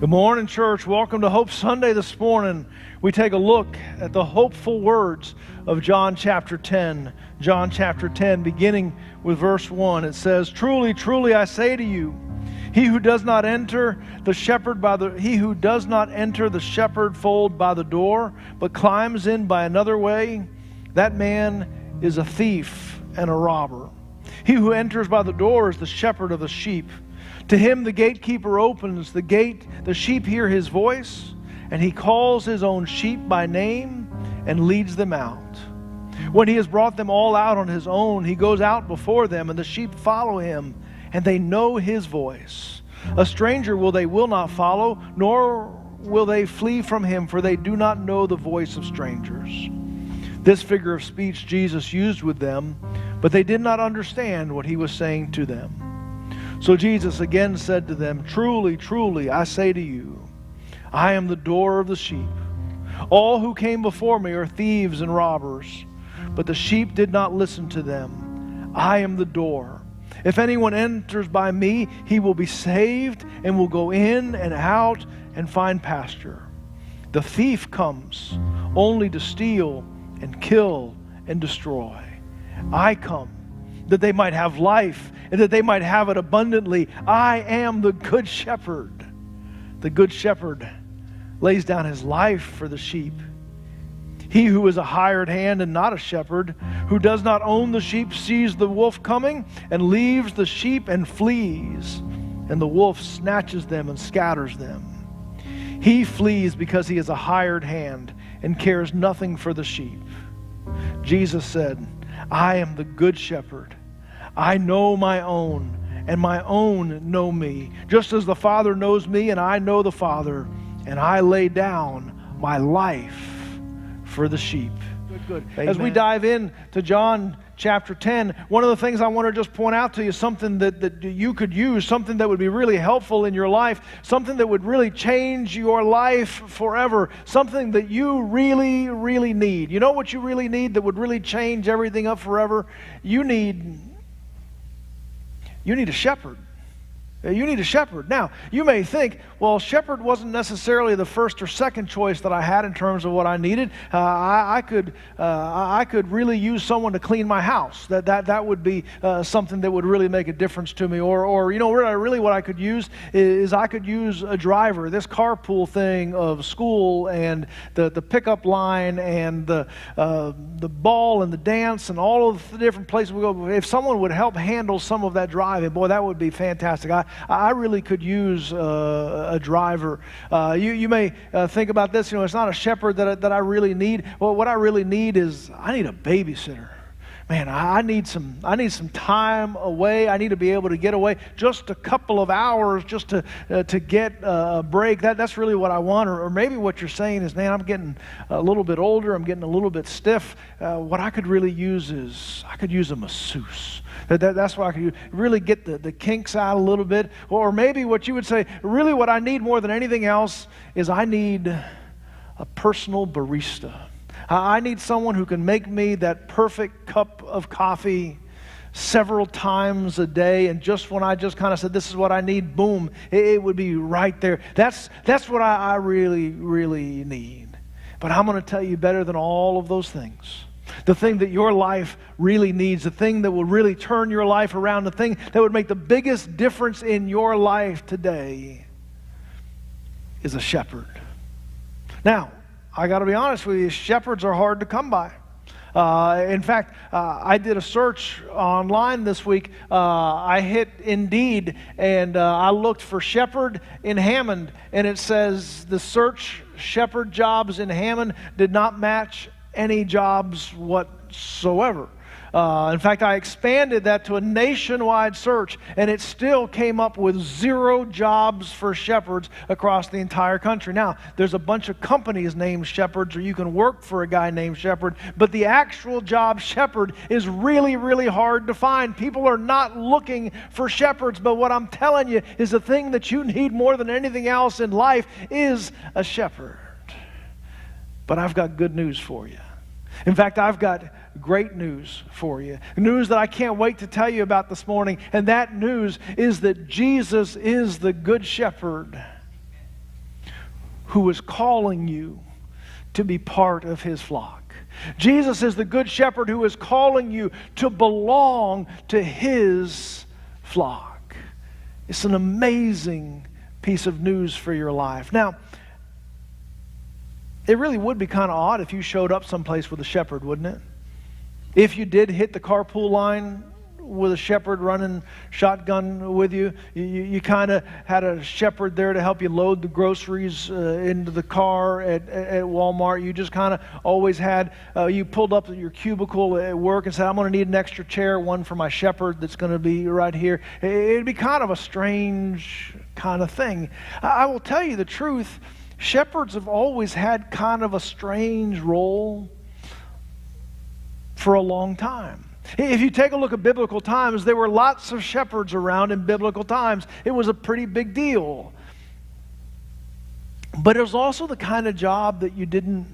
Good morning, church. Welcome to Hope Sunday this morning. We take a look at the hopeful words of John chapter 10. John chapter 10, beginning with verse 1. It says, "Truly, truly, I say to you, he who does not enter the shepherdfold by the door, but climbs in by another way, that man is a thief and a robber. He who enters by the door is the shepherd of the sheep. To him the gatekeeper opens the gate, the sheep hear his voice, and he calls his own sheep by name and leads them out. When he has brought them all out on his own, he goes out before them, and the sheep follow him, and they know his voice. A stranger they will not follow, nor will they flee from him, for they do not know the voice of strangers." This figure of speech Jesus used with them, but they did not understand what he was saying to them. So Jesus again said to them, "Truly, truly, I say to you, I am the door of the sheep. All who came before me are thieves and robbers, but the sheep did not listen to them. I am the door. If anyone enters by me, he will be saved and will go in and out and find pasture. The thief comes only to steal and kill and destroy. I come that they might have life and that they might have it abundantly. I am the good shepherd. The good shepherd lays down his life for the sheep. He who is a hired hand and not a shepherd, who does not own the sheep, sees the wolf coming and leaves the sheep and flees, and the wolf snatches them and scatters them. He flees because he is a hired hand and cares nothing for the sheep." Jesus said, "I am the good shepherd. I know my own, and my own know me, just as the Father knows me, and I know the Father, and I lay down my life for the sheep." Good. As we dive in to John chapter 10, one of the things I want to just point out to you, something that you could use, something that would be really helpful in your life, something that would really change your life forever, something that you really, really need. You know what you really need that would really change everything up forever? You need a shepherd. You need a shepherd. Now, you may think, well, shepherd wasn't necessarily the first or second choice that I had in terms of what I needed. I could really use someone to clean my house. That would be something that would really make a difference to me. Or you know, really what I could use is I could use a driver. This carpool thing of school and the pickup line and the ball and the dance and all of the different places we go. If someone would help handle some of that driving, boy, that would be fantastic. I really could use a driver. You may think about this. You know, it's not a shepherd that I really need. Well, what I really need is I need a babysitter. Man, I need some time away. I need to be able to get away just a couple of hours just to get a break. That's really what I want. Or maybe what you're saying is, man, I'm getting a little bit older. I'm getting a little bit stiff. What I could really use is I could use a masseuse. That's what I could use. Really get the kinks out a little bit. Or maybe what you would say, really what I need more than anything else is I need a personal barista. I need someone who can make me that perfect cup of coffee several times a day, and just when I just kind of said, this is what I need, boom, it would be right there. That's what I really, really need. But I'm going to tell you better than all of those things. The thing that your life really needs, the thing that will really turn your life around, the thing that would make the biggest difference in your life today is a shepherd. Now, I got to be honest with you, shepherds are hard to come by. In fact, I did a search online this week. I hit Indeed, and I looked for shepherd in Hammond, and it says the search shepherd jobs in Hammond did not match any jobs whatsoever. In fact, I expanded that to a nationwide search, and it still came up with 0 jobs for shepherds across the entire country. Now, there's a bunch of companies named shepherds, or you can work for a guy named shepherd, but the actual job shepherd is really, really hard to find. People are not looking for shepherds, but what I'm telling you is the thing that you need more than anything else in life is a shepherd. But I've got good news for you. In fact, I've got great news for you. News that I can't wait to tell you about this morning. And that news is that Jesus is the Good Shepherd. who is calling you to be part of his flock. Jesus is the good shepherd who is calling you to belong to his flock. It's an amazing piece of news for your life. Now, it really would be kind of odd if you showed up someplace with a shepherd, wouldn't it? If you did hit the carpool line with a shepherd running shotgun with you, you kind of had a shepherd there to help you load the groceries into the car at Walmart. You just kind of always had, you pulled up at your cubicle at work and said, I'm going to need an extra chair, one for my shepherd that's going to be right here. It'd be kind of a strange kind of thing. I will tell you the truth, shepherds have always had kind of a strange role for a long time. If you take a look at biblical times, there were lots of shepherds around in biblical times. It was a pretty big deal. But it was also the kind of job that you didn't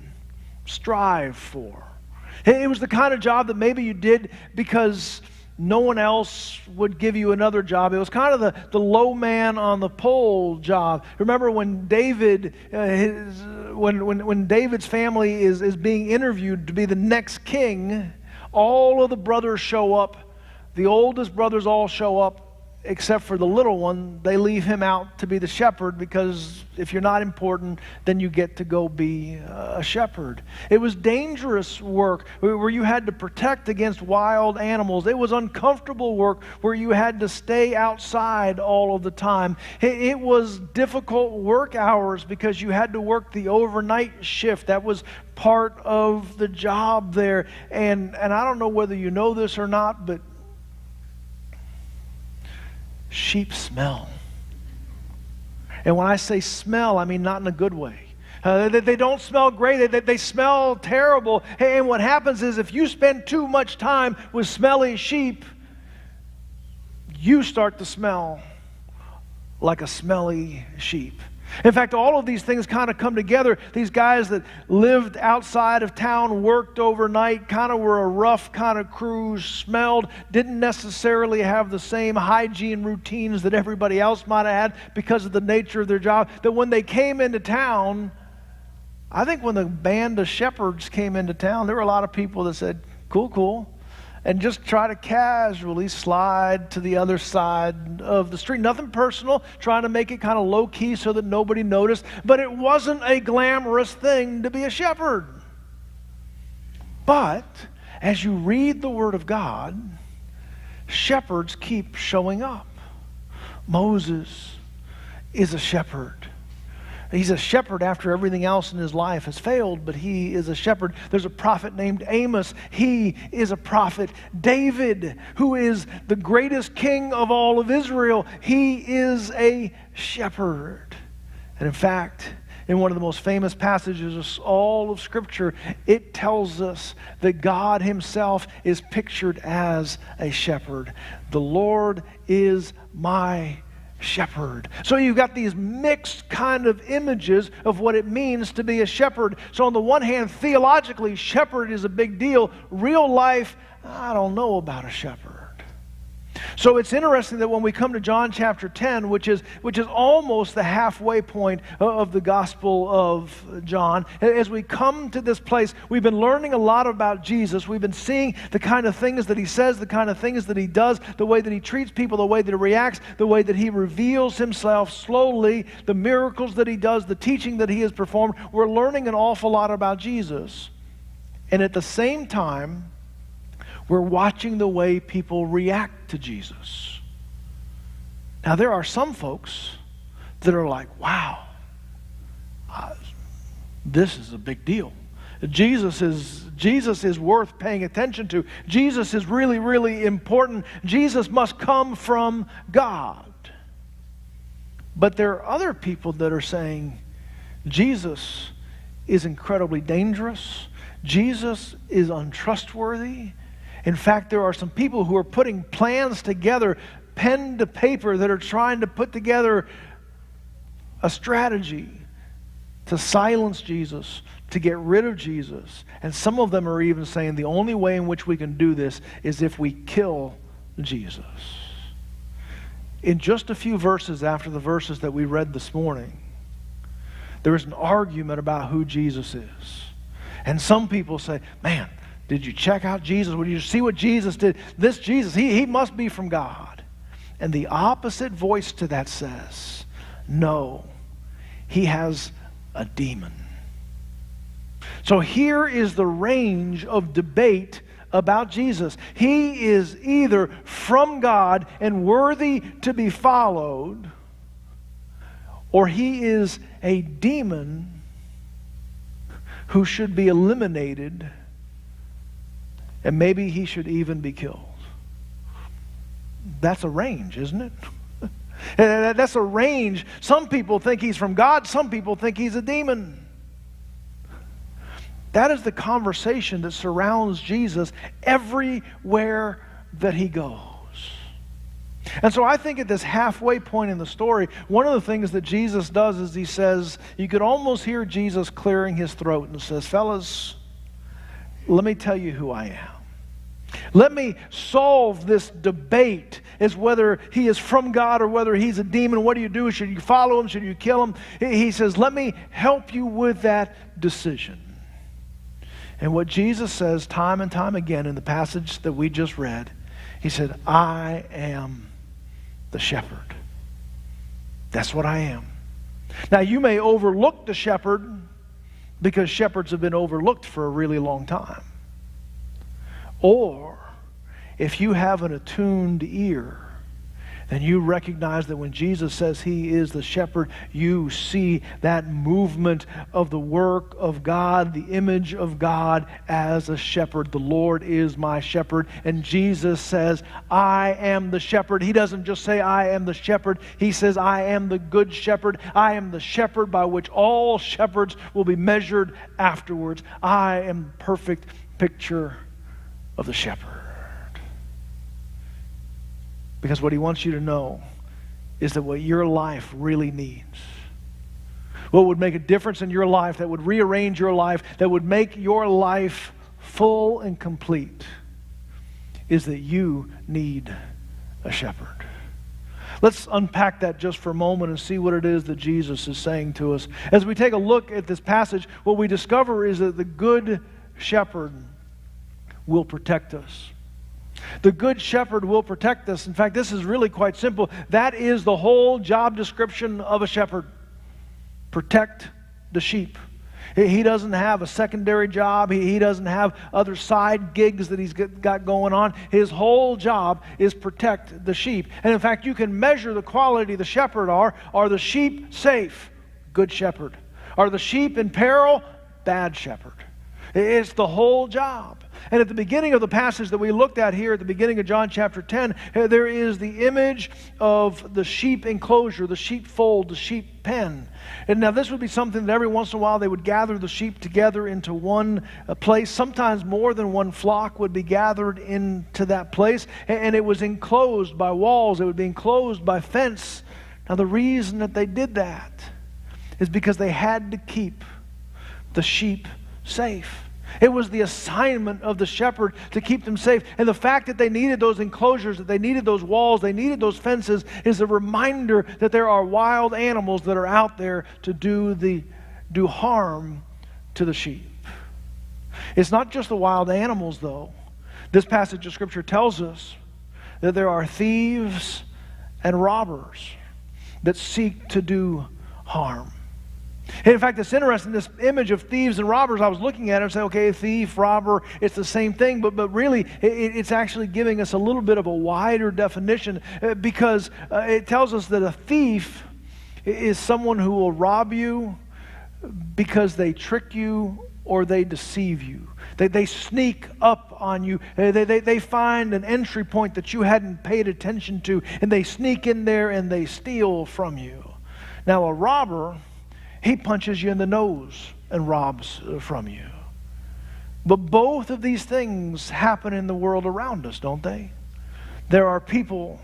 strive for. It was the kind of job that maybe you did because no one else would give you another job. It was kind of the low man on the pole job. Remember when David, when David's family is being interviewed to be the next king, all of the brothers show up. The oldest brothers all show up except for the little one. They leave him out to be the shepherd because if you're not important, then you get to go be a shepherd. It was dangerous work where you had to protect against wild animals. It was uncomfortable work where you had to stay outside all of the time. It was difficult work hours because you had to work the overnight shift. That was part of the job there. And I don't know whether you know this or not, but sheep smell. And when I say smell, I mean not in a good way. They don't smell great. They smell terrible. And what happens is if you spend too much time with smelly sheep, you start to smell like a smelly sheep. In fact, all of these things kind of come together. These guys that lived outside of town, worked overnight, kind of were a rough kind of crew, smelled, didn't necessarily have the same hygiene routines that everybody else might have had because of the nature of their job, that when they came into town, I think when the band of shepherds came into town, there were a lot of people that said, cool, cool, and just try to casually slide to the other side of the street. Nothing personal, trying to make it kind of low-key so that nobody noticed. But it wasn't a glamorous thing to be a shepherd. But as you read the Word of God, shepherds keep showing up. Moses is a shepherd. He's a shepherd after everything else in his life has failed, but he is a shepherd. There's a prophet named Amos. He is a prophet. David, who is the greatest king of all of Israel, he is a shepherd. And in fact, in one of the most famous passages of all of Scripture, it tells us that God himself is pictured as a shepherd. The Lord is my shepherd. So you've got these mixed kind of images of what it means to be a shepherd. So on the one hand, theologically, shepherd is a big deal. Real life, I don't know about a shepherd. So it's interesting that when we come to John chapter 10, which is almost the halfway point of the Gospel of John, as we come to this place, we've been learning a lot about Jesus. We've been seeing the kind of things that he says, the kind of things that he does, the way that he treats people, the way that he reacts, the way that he reveals himself slowly, the miracles that he does, the teaching that he has performed. We're learning an awful lot about Jesus. And at the same time, we're watching the way people react to Jesus. Now, there are some folks that are like, wow, this is a big deal. Jesus is worth paying attention to. Jesus is really, really important. Jesus must come from God. But there are other people that are saying, Jesus is incredibly dangerous. Jesus is untrustworthy. In fact, there are some people who are putting plans together, pen to paper, that are trying to put together a strategy to silence Jesus, to get rid of Jesus. And some of them are even saying the only way in which we can do this is if we kill Jesus. In just a few verses after the verses that we read this morning, There is an argument about who Jesus is. And some people say, man, did you check out Jesus? Did you see what Jesus did? This Jesus, he must be from God. And the opposite voice to that says, no, he has a demon. So here is the range of debate about Jesus. He is either from God and worthy to be followed, or he is a demon who should be eliminated, and maybe he should even be killed. That's a range, isn't it? That's a range. Some people think he's from God. Some people think he's a demon. That is the conversation that surrounds Jesus everywhere that he goes. And so I think at this halfway point in the story, one of the things that Jesus does is he says, you could almost hear Jesus clearing his throat and says, fellas, let me tell you who I am. Let me solve this debate as whether he is from God or whether he's a demon. What do you do? Should you follow him? Should you kill him? He says, let me help you with that decision. And what Jesus says time and time again in the passage that we just read, he said, I am the shepherd. That's what I am. Now you may overlook the shepherd because shepherds have been overlooked for a really long time. Or if you have an attuned ear, then you recognize that when Jesus says he is the shepherd, you see that movement of the work of God, the image of God as a shepherd. The Lord is my shepherd. And Jesus says, I am the shepherd. He doesn't just say, I am the shepherd. He says, I am the good shepherd. I am the shepherd by which all shepherds will be measured afterwards. I am the perfect picture of the shepherd. Because what he wants you to know is that what your life really needs, what would make a difference in your life, that would rearrange your life, that would make your life full and complete, is that you need a shepherd. Let's unpack that just for a moment and see what it is that Jesus is saying to us. As we take a look at this passage, what we discover is that the good shepherd will protect us. The good shepherd will protect us. In fact, this is really quite simple. That is the whole job description of a shepherd. Protect the sheep. He doesn't have a secondary job. He doesn't have other side gigs that he's got going on. His whole job is protect the sheep. And in fact, you can measure the quality of the shepherd are. Are the sheep safe? Good shepherd. Are the sheep in peril? Bad shepherd. It's the whole job. And at the beginning of the passage that we looked at here, at the beginning of John chapter 10, there is the image of the sheep enclosure, the sheepfold, the sheep pen. And now this would be something that every once in a while they would gather the sheep together into one place. Sometimes more than one flock would be gathered into that place. And it was enclosed by walls. It would be enclosed by fence. Now the reason that they did that is because they had to keep the sheep safe. It was the assignment of the shepherd to keep them safe. And the fact that they needed those enclosures, that they needed those walls, they needed those fences, is a reminder that there are wild animals that are out there to do harm to the sheep. It's not just the wild animals, though. This passage of Scripture tells us that there are thieves and robbers that seek to do harm. And in fact, it's interesting, this image of thieves and robbers, I was looking at it and saying, okay, thief, robber, it's the same thing, but really it's actually giving us a little bit of a wider definition because it tells us that a thief is someone who will rob you because they trick you or they deceive you. They sneak up on you. They find an entry point that you hadn't paid attention to, and they sneak in there and they steal from you. Now, a robber, he punches you in the nose and robs from you. But both of these things happen in the world around us, don't they? There are people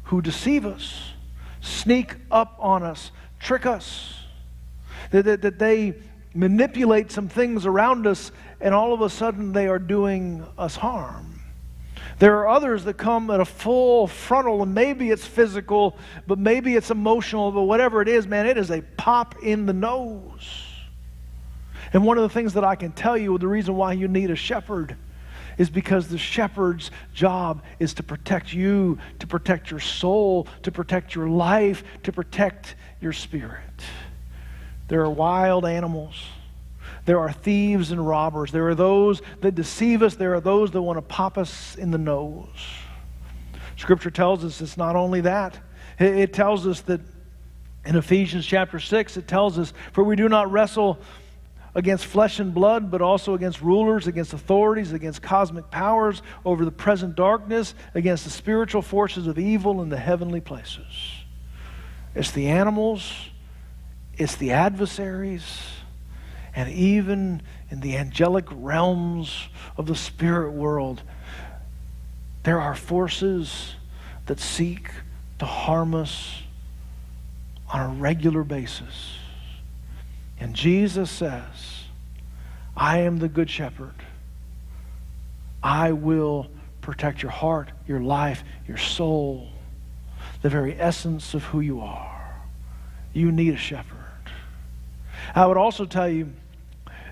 who deceive us, sneak up on us, trick us, that they manipulate some things around us, and all of a sudden they are doing us harm. There are others that come at a full frontal, and maybe it's physical, but maybe it's emotional, but whatever it is, man, it is a pop in the nose. And one of the things that I can tell you, the reason why you need a shepherd, is because the shepherd's job is to protect you, to protect your soul, to protect your life, to protect your spirit. There are wild animals. There are thieves and robbers. There are those that deceive us. There are those that want to pop us in the nose. Scripture tells us it's not only that. It tells us that in Ephesians chapter 6, it tells us, for we do not wrestle against flesh and blood, but also against rulers, against authorities, against cosmic powers, over the present darkness, against the spiritual forces of evil in the heavenly places. It's the animals, it's the adversaries, and even in the angelic realms of the spirit world, there are forces that seek to harm us on a regular basis. And Jesus says, I am the good shepherd. I will protect your heart, your life, your soul, the very essence of who you are. You need a shepherd. I would also tell you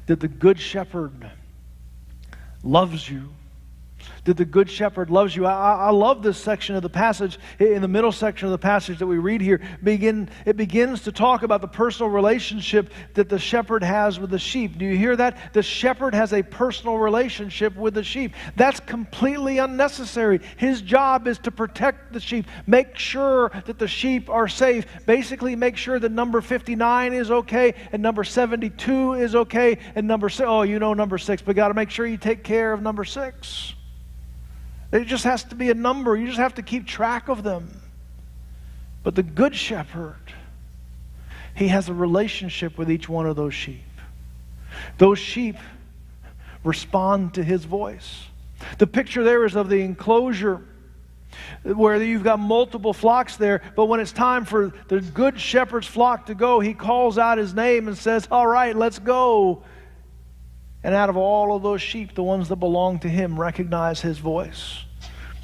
that the good shepherd loves you. That the good shepherd loves you. I love this section of the passage. In the middle section of the passage that we read here, it begins to talk about the personal relationship that the shepherd has with the sheep. Do you hear that? The shepherd has a personal relationship with the sheep. That's completely unnecessary. His job is to protect the sheep, make sure that the sheep are safe, basically make sure that number 59 is okay, and number 72 is okay, and number 6, oh, you know number 6, but got to make sure you take care of number 6. It just has to be a number. You just have to keep track of them. But the good shepherd, he has a relationship with each one of those sheep. Those sheep respond to his voice. The picture there is of the enclosure where you've got multiple flocks there, but when it's time for the good shepherd's flock to go, he calls out his name and says, all right, let's go. And out of all of those sheep, the ones that belong to him recognize his voice.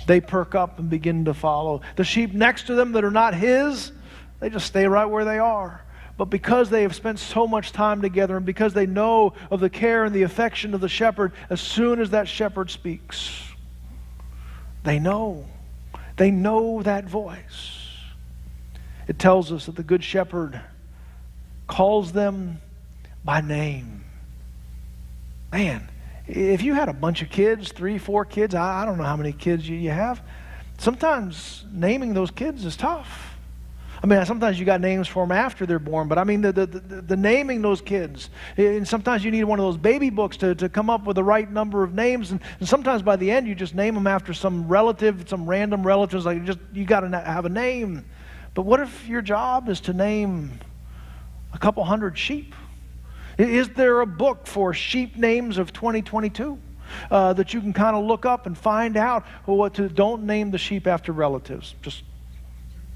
They perk up and begin to follow. The sheep next to them that are not his, they just stay right where they are. But because they have spent so much time together and because they know of the care and the affection of the shepherd, as soon as that shepherd speaks, they know. They know that voice. It tells us that the good shepherd calls them by name. Man, if you had a bunch of kids, 3, 4 kids, I don't know how many kids you have, sometimes naming those kids is tough. I mean, sometimes you got names for them after they're born, but I mean the naming those kids. And sometimes you need one of those baby books to come up with the right number of names, and sometimes by the end you just name them after some relative, some random relatives, like you got to have a name. But what if your job is to name a couple hundred sheep? Is there a book for sheep names of 2022 that you can kind of look up and find out what to? Don't name the sheep after relatives. Just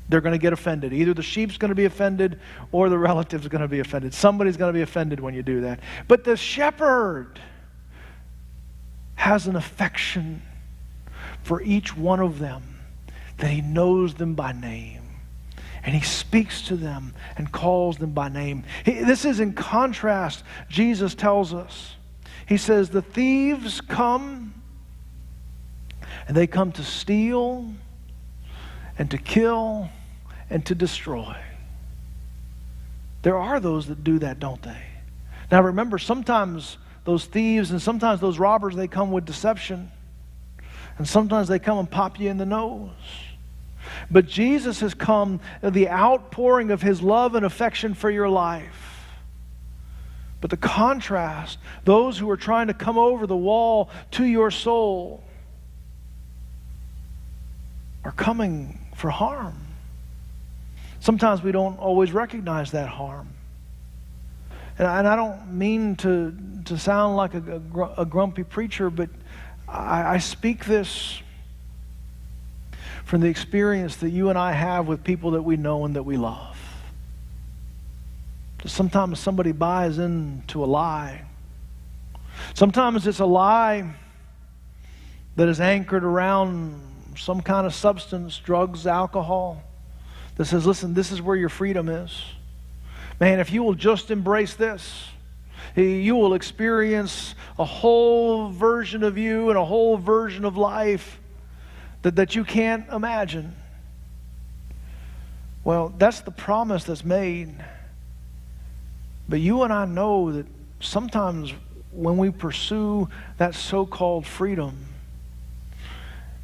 they're going to get offended. Either the sheep's going to be offended or the relative's going to be offended. Somebody's going to be offended when you do that. But the shepherd has an affection for each one of them, that he knows them by name. And he speaks to them and calls them by name. This is in contrast, Jesus tells us. He says, the thieves come, and they come to steal and to kill and to destroy. There are those that do that, don't they? Now remember, sometimes those thieves and sometimes those robbers, they come with deception. And sometimes they come and pop you in the nose. But Jesus has come, the outpouring of his love and affection for your life. But the contrast, those who are trying to come over the wall to your soul are coming for harm. Sometimes we don't always recognize that harm. And I don't mean to sound like a grumpy preacher, but I speak this from the experience that you and I have with people that we know and that we love. Sometimes somebody buys into a lie. Sometimes it's a lie that is anchored around some kind of substance, drugs, alcohol, that says, listen, this is where your freedom is. Man, if you will just embrace this, you will experience a whole version of you and a whole version of life that you can't imagine. Well, that's the promise that's made. But you and I know that sometimes when we pursue that so-called freedom,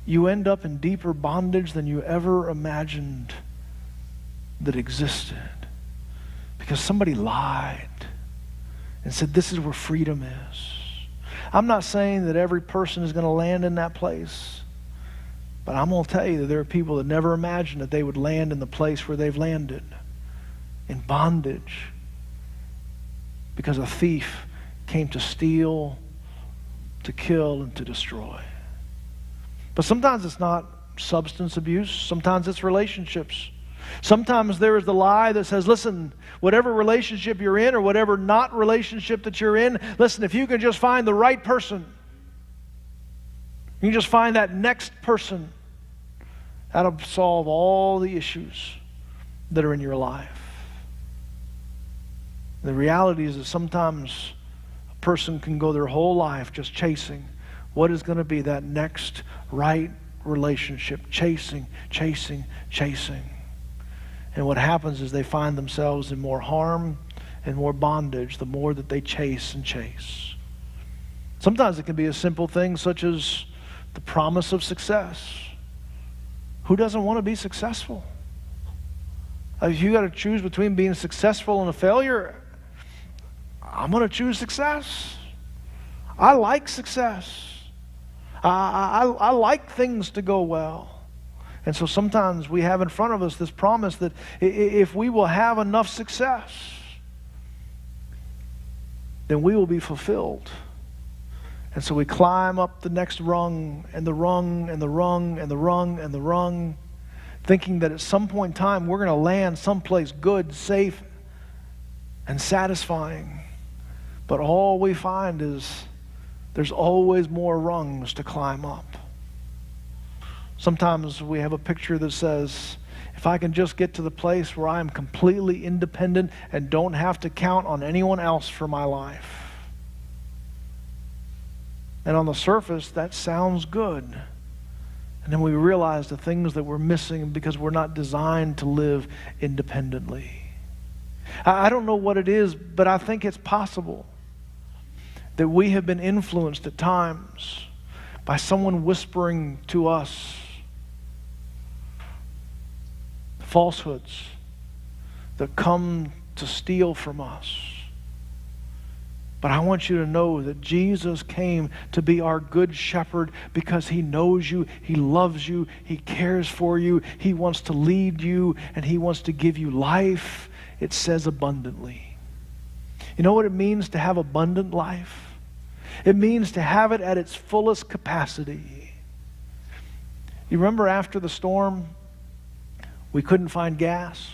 you end up in deeper bondage than you ever imagined that existed. Because somebody lied and said, this is where freedom is. I'm not saying that every person is going to land in that place. But I'm going to tell you that there are people that never imagined that they would land in the place where they've landed. In bondage. Because a thief came to steal, to kill, and to destroy. But sometimes it's not substance abuse. Sometimes it's relationships. Sometimes there is the lie that says, listen, whatever relationship you're in or whatever not relationship that you're in, listen, if you can just find the right person, you can just find that next person, that'll solve all the issues that are in your life. The reality is that sometimes a person can go their whole life just chasing what is going to be that next right relationship. Chasing. And what happens is they find themselves in more harm and more bondage the more that they chase and chase. Sometimes it can be a simple thing such as the promise of success. Who doesn't want to be successful? If you got to choose between being successful and a failure, I'm going to choose success. I like success. I like things to go well. And so sometimes we have in front of us this promise that if we will have enough success, then we will be fulfilled. And so we climb up the next rung, and the rung, and the rung, and the rung, and the rung, thinking that at some point in time we're going to land someplace good, safe, and satisfying. But all we find is there's always more rungs to climb up. Sometimes we have a picture that says, if I can just get to the place where I am completely independent and don't have to count on anyone else for my life. And on the surface, that sounds good. And then we realize the things that we're missing because we're not designed to live independently. I don't know what it is, but I think it's possible that we have been influenced at times by someone whispering to us falsehoods that come to steal from us. But I want you to know that Jesus came to be our good shepherd because he knows you, he loves you, he cares for you, he wants to lead you, and he wants to give you life. It says abundantly. You know what it means to have abundant life? It means to have it at its fullest capacity. You remember after the storm, we couldn't find gas.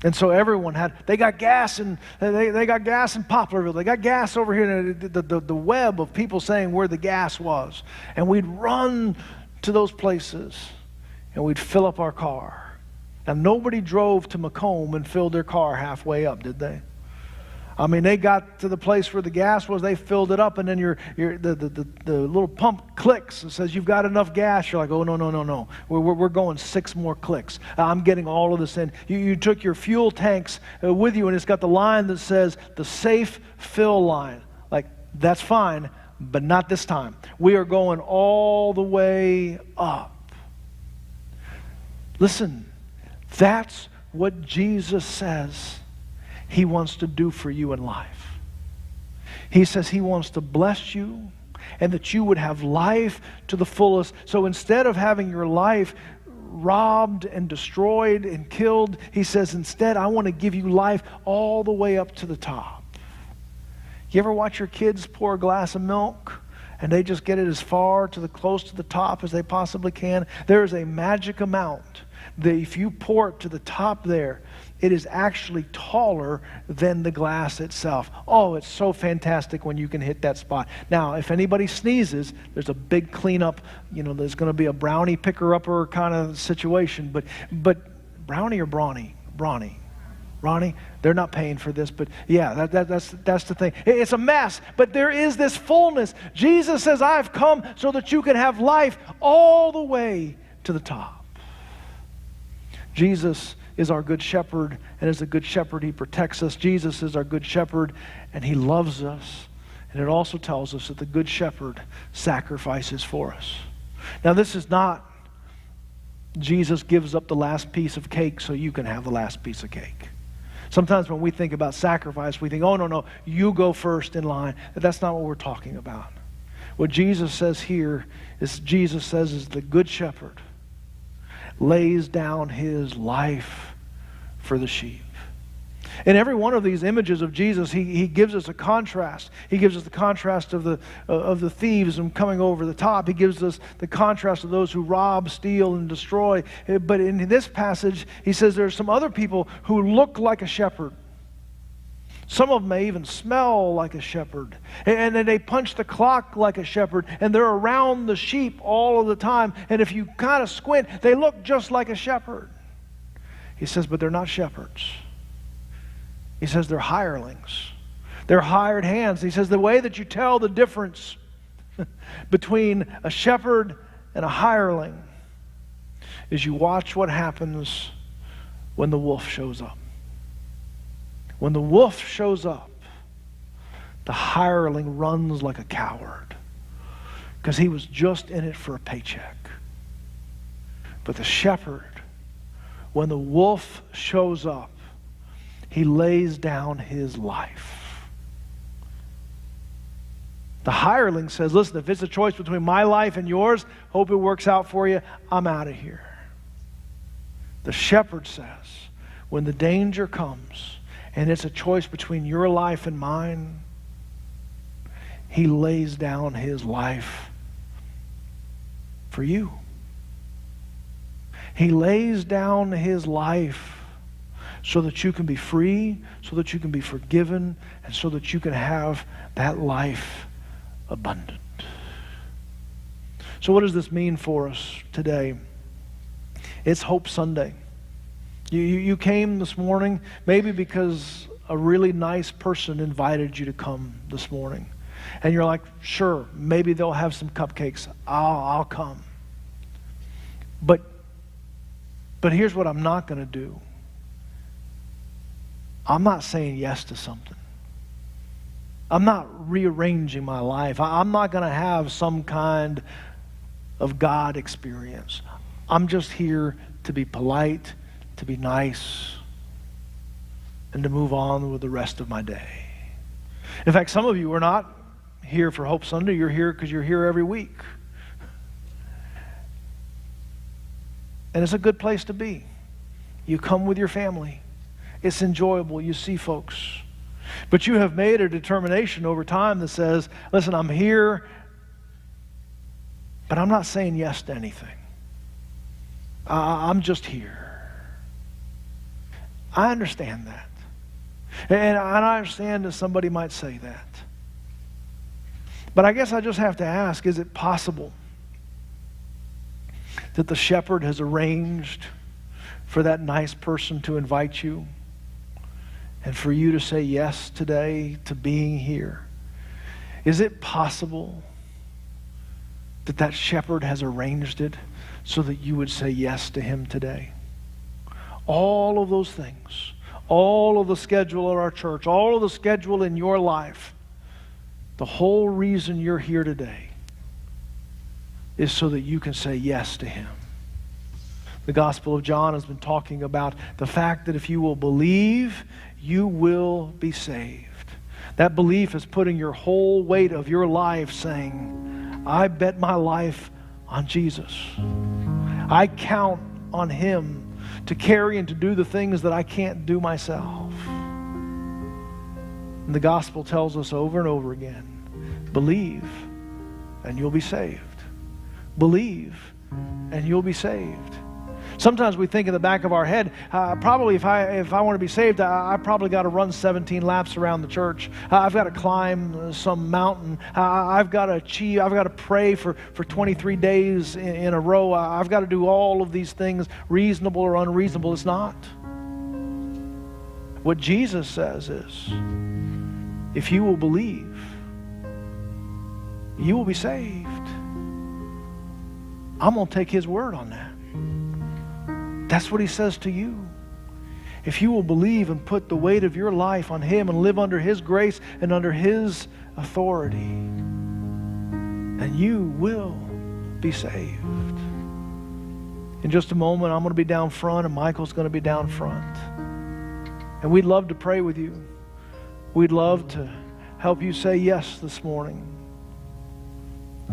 And so everyone they got gas in Poplarville. They got gas over here. And the web of people saying where the gas was. And we'd run to those places and we'd fill up our car. Now nobody drove to Macomb and filled their car halfway up, did they? I mean, they got to the place where the gas was, they filled it up, and then the little pump clicks and says, you've got enough gas. You're like, oh, no. We're going 6 more clicks. I'm getting all of this in. You took your fuel tanks with you, and it's got the line that says, the safe fill line. Like, that's fine, but not this time. We are going all the way up. Listen, that's what Jesus says he wants to do for you in life. He says he wants to bless you and that you would have life to the fullest. So instead of having your life robbed and destroyed and killed, he says, instead, I want to give you life all the way up to the top. You ever watch your kids pour a glass of milk and they just get it as far close to the top as they possibly can? There is a magic amount If you pour it to the top there, it is actually taller than the glass itself. Oh, it's so fantastic when you can hit that spot. Now, if anybody sneezes, there's a big cleanup. There's going to be a brownie picker-upper kind of situation. But brownie or brawny? Brawny. Ronnie, they're not paying for this, but yeah, that's the thing. It's a mess, but there is this fullness. Jesus says, I've come so that you can have life all the way to the top. Jesus is our good shepherd, and as a good shepherd, he protects us. Jesus is our good shepherd, and he loves us. And it also tells us that the good shepherd sacrifices for us. Now, this is not Jesus gives up the last piece of cake so you can have the last piece of cake. Sometimes when we think about sacrifice, we think, oh, no, you go first in line. That's not what we're talking about. What Jesus says here is the good shepherd lays down his life for the sheep. In every one of these images of Jesus, he gives us a contrast. He gives us the contrast of the thieves and coming over the top. He gives us the contrast of those who rob, steal, and destroy. But in this passage, he says there are some other people who look like a shepherd. Some of them may even smell like a shepherd. And then they punch the clock like a shepherd. And they're around the sheep all of the time. And if you kind of squint, they look just like a shepherd. He says, but they're not shepherds. He says they're hirelings. They're hired hands. He says the way that you tell the difference between a shepherd and a hireling is you watch what happens when the wolf shows up. When the wolf shows up, the hireling runs like a coward because he was just in it for a paycheck. But the shepherd, when the wolf shows up, he lays down his life. The hireling says, listen, if it's a choice between my life and yours, hope it works out for you, I'm out of here. The shepherd says, when the danger comes and it's a choice between your life and mine, he lays down his life for you. He lays down his life so that you can be free, so that you can be forgiven, and so that you can have that life abundant. So what does this mean for us today? It's Hope Sunday. You came this morning maybe because a really nice person invited you to come this morning. And you're like, sure, maybe they'll have some cupcakes. I'll come. But here's what I'm not going to do. I'm not saying yes to something. I'm not rearranging my life. I'm not going to have some kind of God experience. I'm just here to be polite, to be nice, and to move on with the rest of my day. In fact, some of you are not here for Hope Sunday. You're here because you're here every week. And it's a good place to be. You come with your family. It's enjoyable. You see folks. But you have made a determination over time that says, listen, I'm here, but I'm not saying yes to anything. I'm just here. I understand that. And I understand that somebody might say that. But I guess I just have to ask, is it possible that the shepherd has arranged for that nice person to invite you and for you to say yes today to being here? Is it possible that that shepherd has arranged it so that you would say yes to him today? All of those things, all of the schedule at our church, all of the schedule in your life, the whole reason you're here today is so that you can say yes to him. The Gospel of John has been talking about the fact that if you will believe, you will be saved. That belief is putting your whole weight of your life saying, I bet my life on Jesus. I count on him to carry and to do the things that I can't do myself. And the Gospel tells us over and over again, believe and you'll be saved. Believe and you'll be saved. Sometimes we think in the back of our head, probably if I want to be saved, I probably got to run 17 laps around the church. I've got to climb some mountain. I've got to achieve. I've got to pray for 23 days in a row. I've got to do all of these things, reasonable or unreasonable. It's not. What Jesus says is, if you will believe, you will be saved. I'm going to take His word on that. That's what He says to you. If you will believe and put the weight of your life on Him and live under His grace and under His authority, then you will be saved. In just a moment, I'm going to be down front and Michael's going to be down front. And we'd love to pray with you. We'd love to help you say yes this morning.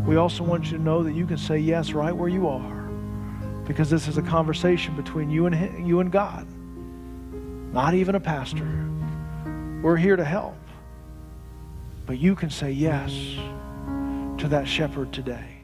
We also want you to know that you can say yes right where you are, because this is a conversation between you and God, not even a pastor. We're here to help, but you can say yes to that shepherd today.